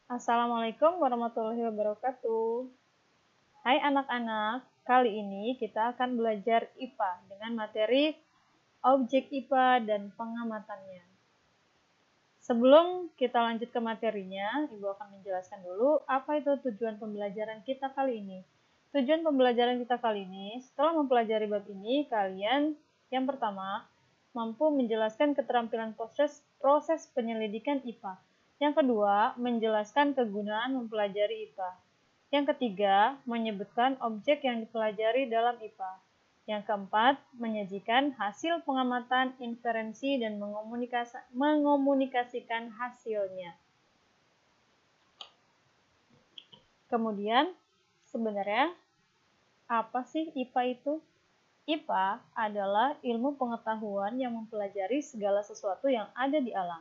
Assalamualaikum warahmatullahi wabarakatuh. Hai anak-anak, kali ini kita akan belajar IPA dengan materi objek IPA dan pengamatannya. Sebelum kita lanjut ke materinya, Ibu akan menjelaskan dulu apa itu tujuan pembelajaran kita kali ini. Tujuan pembelajaran kita kali ini, setelah mempelajari bab ini, kalian yang pertama mampu menjelaskan keterampilan proses penyelidikan IPA. Yang kedua, menjelaskan kegunaan mempelajari IPA. Yang ketiga, menyebutkan objek yang dipelajari dalam IPA. Yang keempat, menyajikan hasil pengamatan, inferensi, dan mengomunikasikan hasilnya. Kemudian, sebenarnya apa sih IPA itu? IPA adalah ilmu pengetahuan yang mempelajari segala sesuatu yang ada di alam.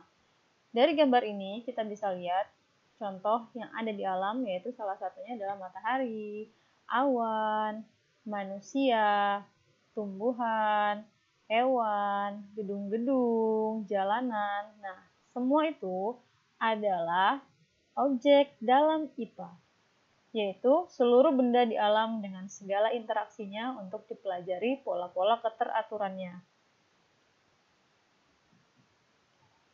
Dari gambar ini kita bisa lihat contoh yang ada di alam, yaitu salah satunya adalah matahari, awan, manusia, tumbuhan, hewan, gedung-gedung, jalanan. Nah, semua itu adalah objek dalam IPA, yaitu seluruh benda di alam dengan segala interaksinya untuk dipelajari pola-pola keteraturannya.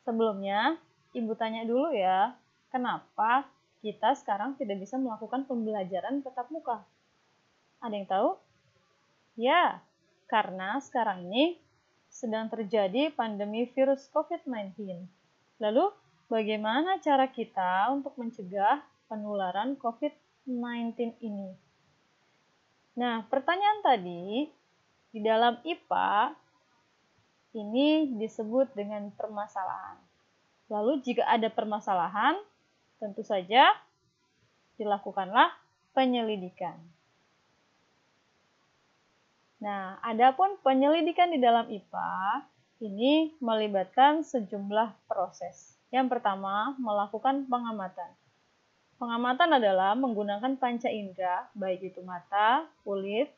Sebelumnya, Ibu tanya dulu ya, kenapa kita sekarang tidak bisa melakukan pembelajaran tatap muka? Ada yang tahu? Ya, karena sekarang ini sedang terjadi pandemi virus COVID-19. Lalu, bagaimana cara kita untuk mencegah penularan COVID-19 ini? Nah, pertanyaan tadi, di dalam IPA, ini disebut dengan permasalahan. Lalu, jika ada permasalahan, tentu saja dilakukanlah penyelidikan. Nah, adapun penyelidikan di dalam IPA ini melibatkan sejumlah proses. Yang pertama, melakukan pengamatan. Pengamatan adalah menggunakan panca indera, baik itu mata, kulit,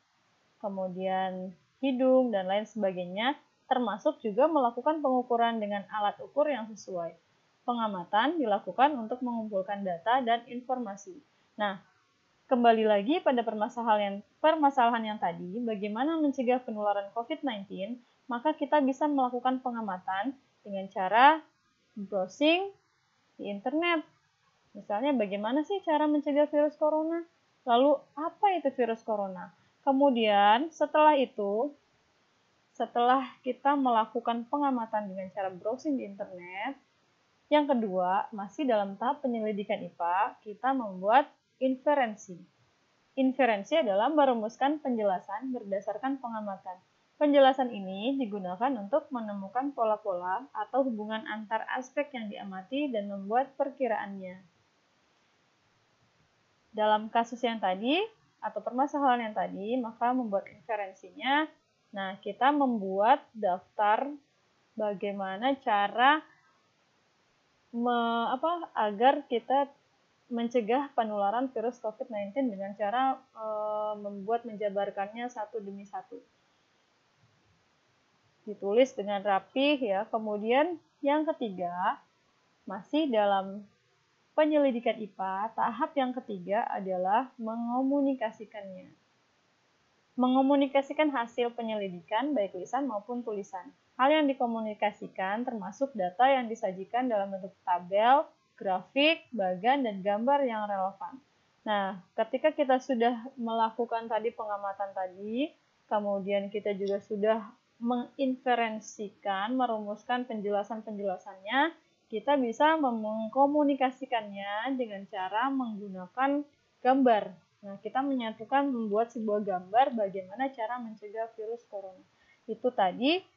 kemudian hidung, dan lain sebagainya, termasuk juga melakukan pengukuran dengan alat ukur yang sesuai. Pengamatan dilakukan untuk mengumpulkan data dan informasi. Nah, kembali lagi pada permasalahan yang tadi, bagaimana mencegah penularan COVID-19, maka kita bisa melakukan pengamatan dengan cara browsing di internet. Misalnya, bagaimana sih cara mencegah virus corona? Lalu, apa itu virus corona? Kemudian, setelah kita melakukan pengamatan dengan cara browsing di internet, yang kedua, masih dalam tahap penyelidikan IPA, kita membuat inferensi. Inferensi adalah merumuskan penjelasan berdasarkan pengamatan. Penjelasan ini digunakan untuk menemukan pola-pola atau hubungan antar aspek yang diamati dan membuat perkiraannya. Dalam kasus yang tadi, atau permasalahan yang tadi, maka membuat inferensinya, nah kita membuat daftar bagaimana cara agar kita mencegah penularan virus COVID-19 dengan cara menjabarkannya satu demi satu. Ditulis dengan rapih ya. Kemudian yang ketiga, masih dalam penyelidikan IPA, tahap yang ketiga adalah mengomunikasikannya. Mengomunikasikan hasil penyelidikan baik lisan maupun tulisan. Hal yang dikomunikasikan termasuk data yang disajikan dalam bentuk tabel, grafik, bagan, dan gambar yang relevan. Nah, ketika kita sudah melakukan tadi pengamatan tadi, kemudian kita juga sudah menginferensikan, merumuskan penjelasan-penjelasannya, kita bisa mengkomunikasikannya dengan cara menggunakan gambar. Nah, kita membuat sebuah gambar bagaimana cara mencegah virus corona. Itu tadi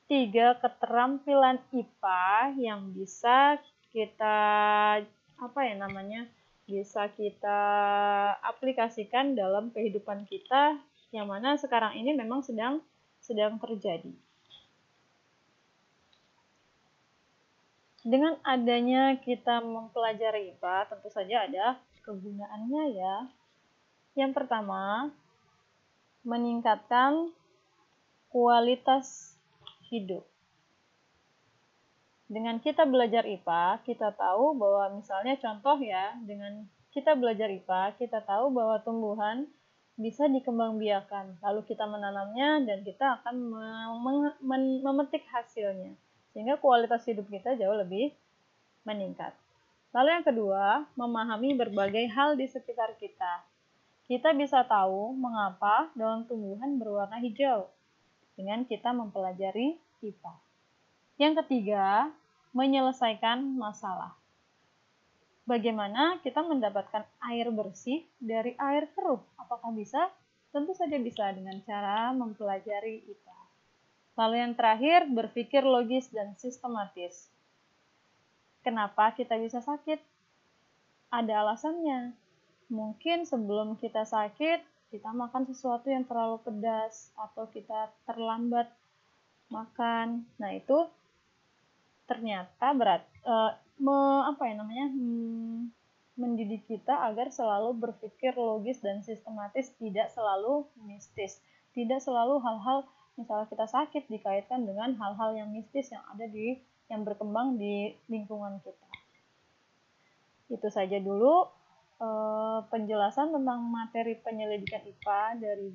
3 keterampilan IPA yang bisa kita bisa kita aplikasikan dalam kehidupan kita, yang mana sekarang ini memang sedang terjadi. Dengan adanya kita mempelajari IPA, tentu saja ada kegunaannya ya. Yang pertama, meningkatkan kualitas hidup. Dengan kita belajar IPA, kita tahu bahwa misalnya contoh ya, dengan kita belajar IPA, kita tahu bahwa tumbuhan bisa dikembangbiakan. Lalu kita menanamnya dan kita akan memetik hasilnya. Sehingga kualitas hidup kita jauh lebih meningkat. Lalu yang kedua, memahami berbagai hal di sekitar kita. Kita bisa tahu mengapa daun tumbuhan berwarna hijau dengan kita mempelajari IPA. Yang ketiga, menyelesaikan masalah. Bagaimana kita mendapatkan air bersih dari air keruh? Apakah bisa? Tentu saja bisa dengan cara mempelajari IPA. Lalu yang terakhir, berpikir logis dan sistematis. Kenapa kita bisa sakit? Ada alasannya. Mungkin sebelum kita sakit, kita makan sesuatu yang terlalu pedas atau kita terlambat makan. Nah, itu ternyata mendidik kita agar selalu berpikir logis dan sistematis, tidak selalu mistis. Tidak selalu hal-hal misalnya kita sakit dikaitkan dengan hal-hal yang mistis yang berkembang di lingkungan kita. Itu saja dulu penjelasan tentang materi penyelidikan IPA dari